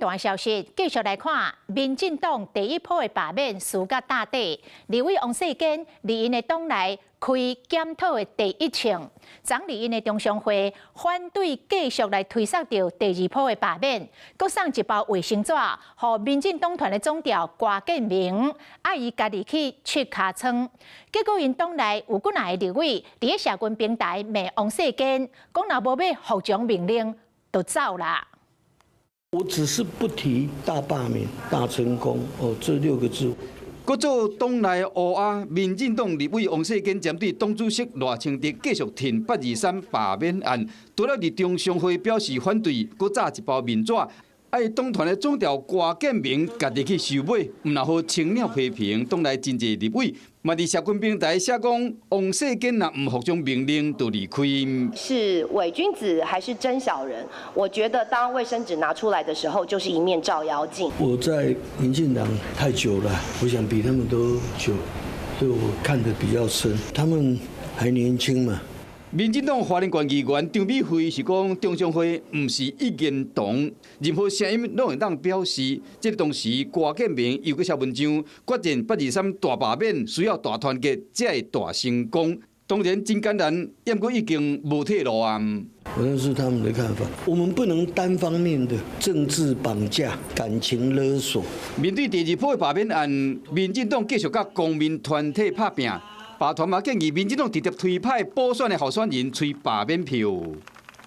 大消息，继续来看，民进党第一波的罢免输甲大地，立委王世坚伫因的党内开检讨的第一枪，昨伫因的中常会反对继续来推塞掉第二波的罢免，佮送一包卫生纸，互民进党团的总调郭建明，伊家己去切尻川。结果因党内有几若个立委伫个社群平台骂王世坚，讲若无要服从命令，就走啦。 我只是不提大罢免、大成功这6个字。搁做党内乌鸦，民进党立委王世坚针对党主席赖清德继续挺823罢免案，除了伫中常会表示反对，搁炸一包面纸，党团的总调郭建明家己去收买，唔然好青鸟批评党内真侪立委。 嘛，伫社群平台写讲，王世坚若唔服从命令就离开。是伪君子还是真小人？我觉得当卫生纸拿出来的时候，就是一面照妖镜。我在民进党太久了，我想比他们都久，所以我看得比较深。他们还年轻嘛。 民进党花莲县议员张美惠是讲，中常会唔是一言堂，任何声音拢会当表示。这个同时，郭建明又去写文章，决定823大罢免需要大团结才会大成功。当然真简单，也过已经无退路啊。那是他们的看法，我们不能单方面的政治绑架、感情勒索。面对第二波的罢免案，民进党继续甲公民团体拍拼。 罢团嘛建议民进党直接推派补选的候选人吹罢免票，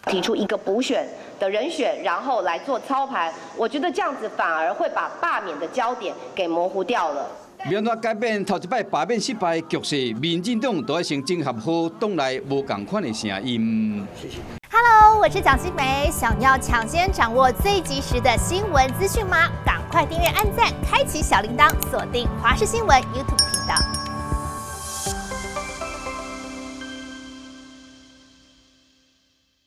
提出一个补选的人选，然后来做操盘。我觉得这样子反而会把罢免的焦点给模糊掉了。要怎改变头一摆罢免失败的局势？民进党都要先整合好党内无共款的声音。谢谢。 Hello， 我是蒋欣梅。想要抢先掌握最及时的新闻资讯吗？赶快订阅、按赞、开启小铃铛，锁定华视新闻 YouTube 频道。